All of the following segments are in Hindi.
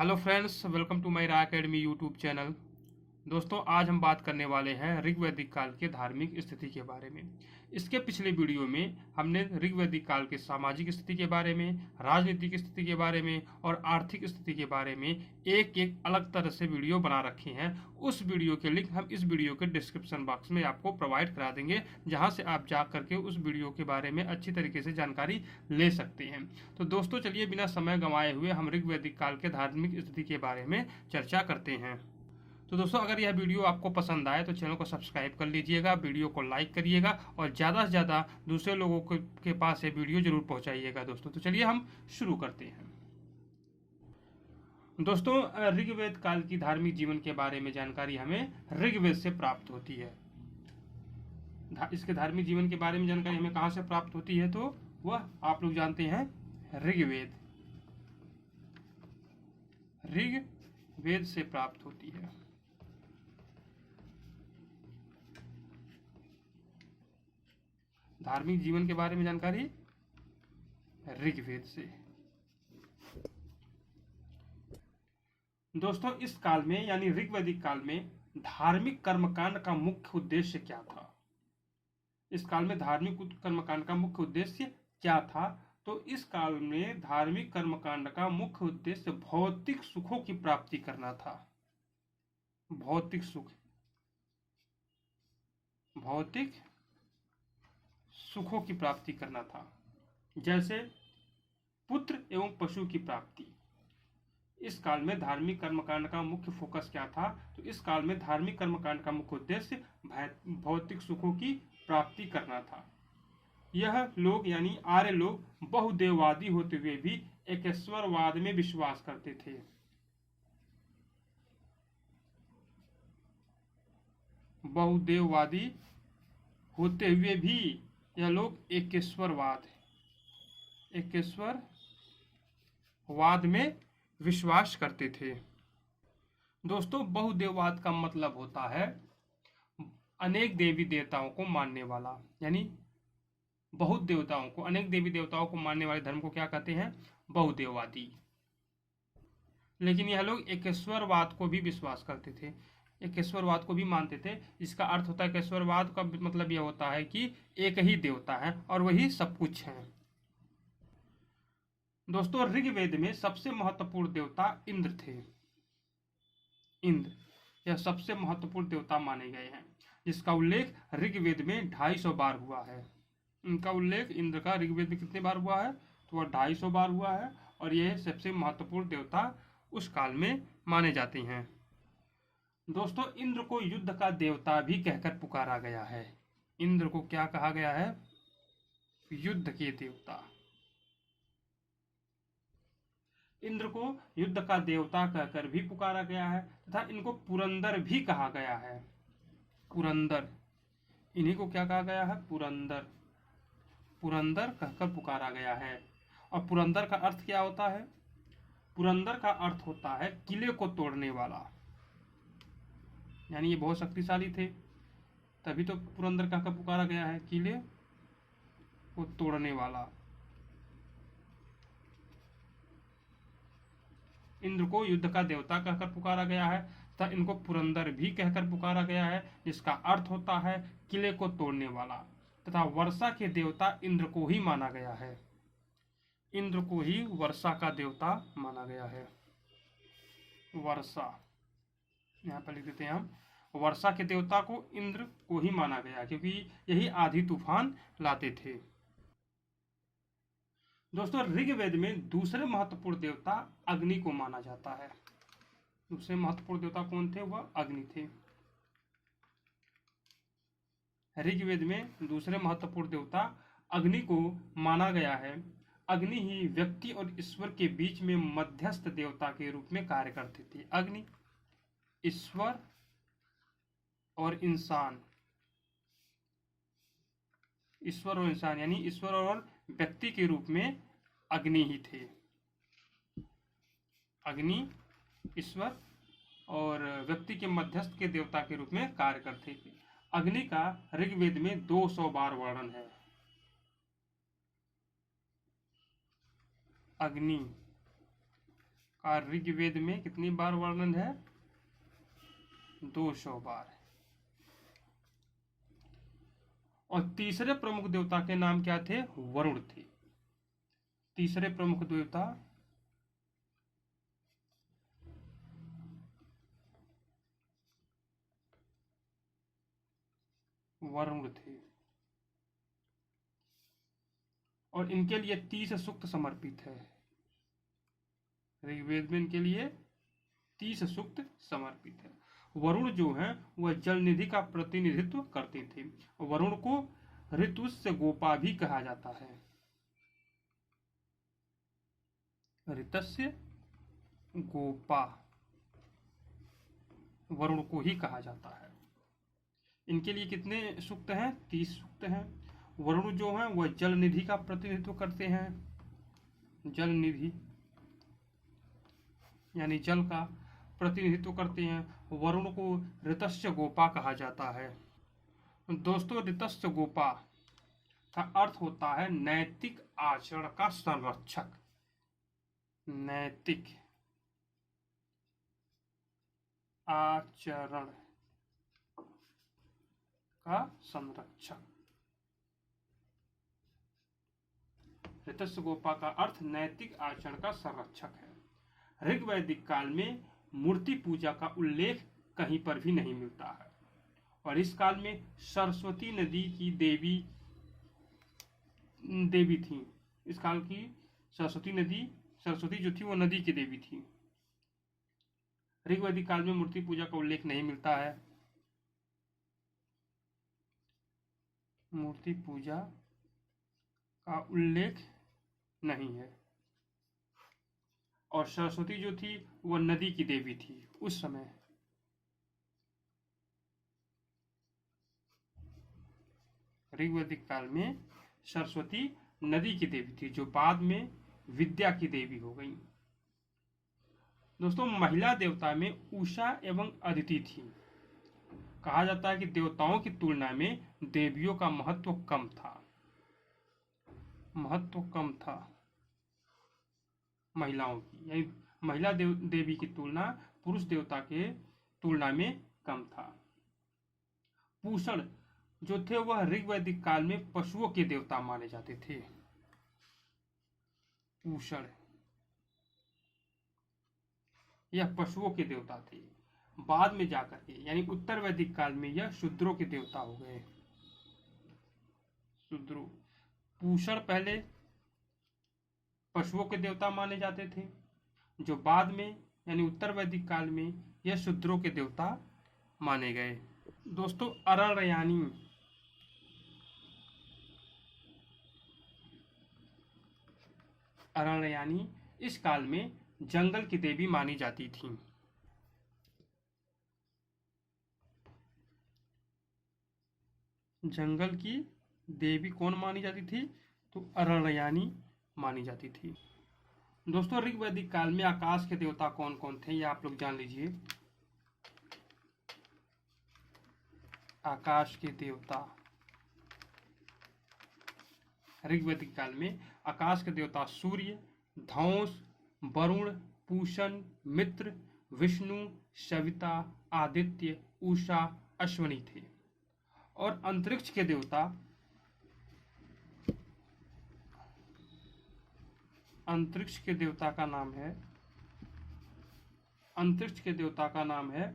Hello friends, welcome to my रा एकेडमी यूट्यूब चैनल। दोस्तों, आज हम बात करने वाले हैं ऋग्वैदिक काल के धार्मिक स्थिति के बारे में। इसके पिछले वीडियो में हमने ऋग्वैदिक काल के सामाजिक स्थिति के बारे में, राजनीतिक स्थिति के बारे में और आर्थिक स्थिति के बारे में एक एक अलग तरह से वीडियो बना रखे हैं। उस वीडियो के लिंक हम इस वीडियो के डिस्क्रिप्शन बॉक्स में आपको प्रोवाइड करा देंगे, जहां से आप जा करके उस वीडियो के बारे में अच्छी तरीके से जानकारी ले सकते हैं। तो दोस्तों, चलिए बिना समय गंवाए हुए हम ऋग्वैदिक काल के धार्मिक स्थिति के बारे में चर्चा करते हैं। तो दोस्तों, अगर यह वीडियो आपको पसंद आए तो चैनल को सब्सक्राइब कर लीजिएगा, वीडियो को लाइक करिएगा और ज़्यादा से ज़्यादा दूसरे लोगों के पास ये वीडियो जरूर पहुंचाइएगा। दोस्तों, तो चलिए हम शुरू करते हैं। दोस्तों, ऋग्वेद काल की धार्मिक जीवन के बारे में जानकारी हमें ऋग्वेद से प्राप्त होती है। इसके धार्मिक जीवन के बारे में जानकारी हमें कहाँ से प्राप्त होती है, तो वह आप लोग जानते हैं ऋग्वेद से प्राप्त होती है। धार्मिक जीवन के बारे में जानकारी ऋग्वेद से। दोस्तों, इस काल में यानी ऋग्वैदिक काल में धार्मिक कर्मकांड का मुख्य उद्देश्य क्या था? इस काल में धार्मिक कर्मकांड का मुख्य उद्देश्य क्या था? तो इस काल में धार्मिक कर्मकांड का मुख्य उद्देश्य भौतिक सुखों की प्राप्ति करना था। भौतिक सुखों की प्राप्ति करना था, जैसे पुत्र एवं पशु की प्राप्ति। इस काल में धार्मिक कर्मकांड का मुख्य फोकस क्या था? तो इस काल में धार्मिक कर्मकांड का मुख्य उद्देश्य भौतिक सुखों की प्राप्ति करना था। यह लोग यानी आर्य लोग बहुदेववादी होते हुए भी एकेश्वरवाद में विश्वास करते थे। बहुदेववादी होते हुए भी यह लोग एकेश्वरवाद में विश्वास करते थे। दोस्तों, बहुदेववाद का मतलब होता है अनेक देवी देवताओं को मानने वाला, यानी बहुत देवताओं को, अनेक देवी देवताओं को मानने वाले धर्म को क्या कहते हैं? बहुदेववादी। लेकिन यह लोग एकेश्वरवाद को भी विश्वास करते थे, एकेश्वरवाद को भी मानते थे। इसका अर्थ होता है, एकेश्वरवाद का मतलब यह होता है कि एक ही देवता है और वही सब कुछ है। दोस्तों, ऋग्वेद में सबसे महत्वपूर्ण देवता इंद्र थे। इंद्र यह सबसे महत्वपूर्ण देवता माने गए हैं, जिसका उल्लेख ऋग्वेद में 250 बार हुआ है। इनका उल्लेख इंद्र का ऋग्वेद में कितने बार हुआ है? तो वह 250 बार हुआ है और यह सबसे महत्वपूर्ण देवता उस काल में माने जाते हैं। दोस्तों, इंद्र को युद्ध का देवता भी कहकर पुकारा गया है। इंद्र को क्या कहा गया है? युद्ध के देवता। इंद्र को युद्ध का देवता कहकर भी पुकारा गया है तथा इनको पुरंदर भी कहा गया है। पुरंदर, इन्हीं को क्या कहा गया है? पुरंदर। पुरंदर कहकर पुकारा गया है। और पुरंदर का अर्थ क्या होता है? पुरंदर का अर्थ होता है किले को तोड़ने वाला, यानी ये बहुत शक्तिशाली थे, तभी तो पुरंदर कहकर पुकारा गया है, किले को तोड़ने वाला। इंद्र को युद्ध का देवता कहकर पुकारा गया है तथा इनको पुरंदर भी कहकर पुकारा गया है, जिसका अर्थ होता है किले को तोड़ने वाला। तथा वर्षा के देवता इंद्र को ही माना गया है। इंद्र को ही वर्षा का देवता माना गया है। वर्षा, यहाँ पर लिख देते हैं हम, वर्षा के देवता को इंद्र को ही माना गया, क्योंकि यही आधी तूफान लाते थे। दोस्तों, ऋग्वेद में दूसरे महत्वपूर्ण देवता अग्नि को माना जाता है। दूसरे महत्वपूर्ण देवता कौन थे? वह अग्नि थे। ऋग्वेद में दूसरे महत्वपूर्ण देवता अग्नि को माना गया है। अग्नि ही व्यक्ति और ईश्वर के बीच में मध्यस्थ देवता के रूप में कार्य करते थे। अग्नि ईश्वर और इंसान, यानी ईश्वर और व्यक्ति के रूप में अग्नि ही थे। अग्नि ईश्वर और व्यक्ति के मध्यस्थ के देवता के रूप में कार्य करते थे। अग्नि का ऋग्वेद में 200 बार वर्णन है। अग्नि का ऋग्वेद में कितनी बार वर्णन है? 200 बार। और तीसरे प्रमुख देवता के नाम क्या थे? वरुण थे। तीसरे प्रमुख देवता वरुण थे और इनके लिए 30 सूक्त समर्पित है। ऋग्वेद में इनके लिए 30 सूक्त समर्पित है। वरुण जो है वह जल निधि का प्रतिनिधित्व करते थे। वरुण को ऋतुस्य गोपा भी कहा जाता है। ऋतस्य गोपा वरुण को ही कहा जाता है। इनके लिए कितने सूक्त हैं? 30 सूक्त हैं। वरुण जो है वह जल निधि का प्रतिनिधित्व करते हैं। जल निधि यानी जल का प्रतिनिधित्व करते हैं। वरुण को ऋतस्य गोपा कहा जाता है। दोस्तों, ऋतस्य गोपा का अर्थ होता है नैतिक आचरण का संरक्षक। नैतिक आचरण का संरक्षक। ऋतस्य गोपा का अर्थ नैतिक आचरण का संरक्षक है। ऋग्वैदिक काल में मूर्ति पूजा का उल्लेख कहीं पर भी नहीं मिलता है और इस काल में सरस्वती नदी की देवी थी। इस काल की सरस्वती जो थी वो नदी की देवी थी। ऋग्वैदिक काल में मूर्ति पूजा का उल्लेख नहीं मिलता है। मूर्ति पूजा का उल्लेख नहीं है और सरस्वती जो थी वह नदी की देवी थी उस समय। ऋग्वैदिक काल में सरस्वती नदी की देवी थी जो बाद में विद्या की देवी हो गई। दोस्तों, महिला देवता में उषा एवं अदिति थी। कहा जाता है कि देवताओं की तुलना में देवियों का महत्व कम था। महिलाओं की यानी महिला देवी की तुलना पुरुष देवता के तुलना में कम था। पूषण जो थे वह ऋग्वैदिक काल में पशुओं के देवता माने जाते थे। पूषण यह पशुओं के देवता थे। बाद में जाकर के यानी उत्तर वैदिक काल में यह शूद्रों के देवता हो गए। शूद्रों पूषण पहले पशुओं के देवता माने जाते थे जो बाद में यानी उत्तर वैदिक काल में यह शूद्रों के देवता माने गए। दोस्तों, अरण्ययानी इस काल में जंगल की देवी मानी जाती थी। जंगल की देवी कौन मानी जाती थी? तो अरण्ययानी मानी जाती थी। दोस्तों, ऋग्वैदिक काल में आकाश के देवता कौन कौन थे ये आप लोग जान लीजिए। आकाश के देवता ऋग्वैदिक काल में आकाश के देवता सूर्य, धौंस, वरुण, पूषण, मित्र, विष्णु, सविता, आदित्य, उषा, अश्वनी थे। और अंतरिक्ष के देवता का नाम है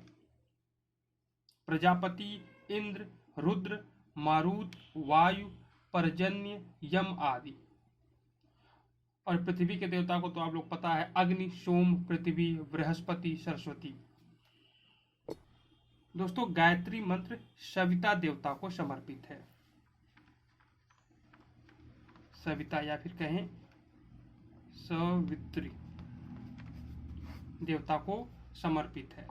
प्रजापति, इंद्र, रुद्र, मारुत, वायु, पर्जन्य, यम आदि। और पृथ्वी के देवता को तो आप लोग पता है, अग्नि, सोम, पृथ्वी, बृहस्पति, सरस्वती। दोस्तों, गायत्री मंत्र सविता देवता को समर्पित है। सविता या फिर कहें सवित्री देवता को समर्पित है।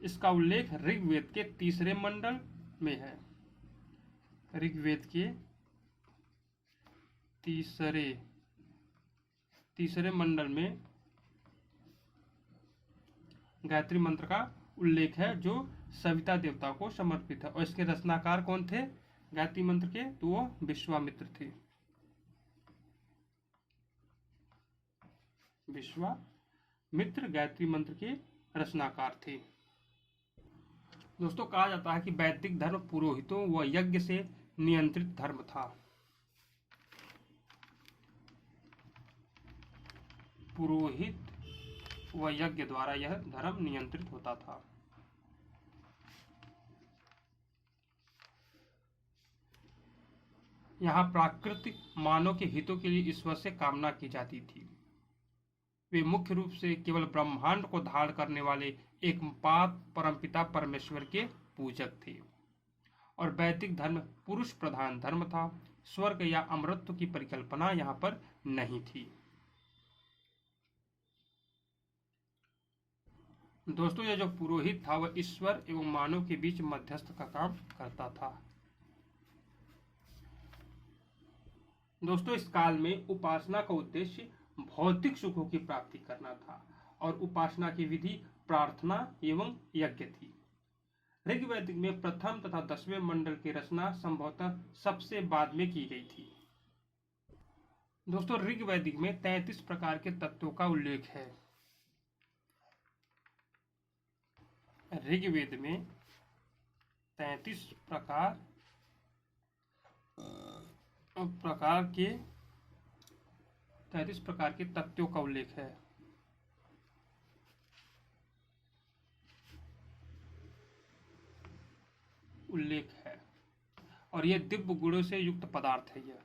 इसका उल्लेख ऋग्वेद के तीसरे मंडल में है। ऋग्वेद के तीसरे मंडल में गायत्री मंत्र का उल्लेख है जो सविता देवता को समर्पित है। और इसके रचनाकार कौन थे गायत्री मंत्र के? तो वो विश्वामित्र थे। विश्वामित्र। मित्र गायत्री मंत्र के रचनाकार थे। दोस्तों कहा जाता है कि वैदिक धर्म पुरोहितों व यज्ञ से नियंत्रित धर्म था। पुरोहित व यज्ञ द्वारा यह धर्म नियंत्रित होता था। यहाँ प्राकृतिक मानव के हितों के लिए ईश्वर से कामना की जाती थी। वे मुख्य रूप से केवल ब्रह्मांड को धारण करने वाले एकमात्र परमपिता परमेश्वर के पूजक थे और वैदिक धर्म पुरुष प्रधान धर्म था। स्वर्ग या अमरत्व की परिकल्पना यहाँ पर नहीं थी। दोस्तों यह जो पुरोहित था वह ईश्वर एवं मानव के बीच मध्यस्थ का काम करता था। दोस्तों इस काल में उपासना का उद्देश्य भौतिक सुखों की प्राप्ति करना था और उपासना की विधि प्रार्थना एवं यज्ञ थी। ऋग्वैदिक में प्रथम तथा 10वें मंडल की रचना संभवतः सबसे बाद में की गई थी। दोस्तों ऋग्वैदिक में 33 प्रकार के तत्वों का उल्लेख है। ऋग्वेद में 33 प्रकार के तत्वों का उल्लेख है और यह दिव्य गुणों से युक्त पदार्थ है। यह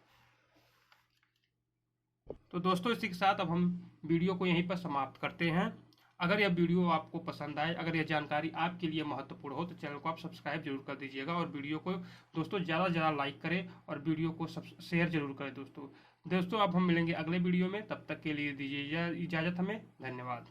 तो दोस्तों इसी के साथ अब हम वीडियो को यहीं पर समाप्त करते हैं। अगर यह वीडियो आपको पसंद आए, अगर यह जानकारी आपके लिए महत्वपूर्ण हो तो चैनल को आप सब्सक्राइब जरूर कर दीजिएगा और वीडियो को दोस्तों ज़्यादा से ज़्यादा लाइक करें और वीडियो को शेयर जरूर करें। दोस्तों अब हम मिलेंगे अगले वीडियो में, तब तक के लिए दीजिए इजाज़त हमें। धन्यवाद।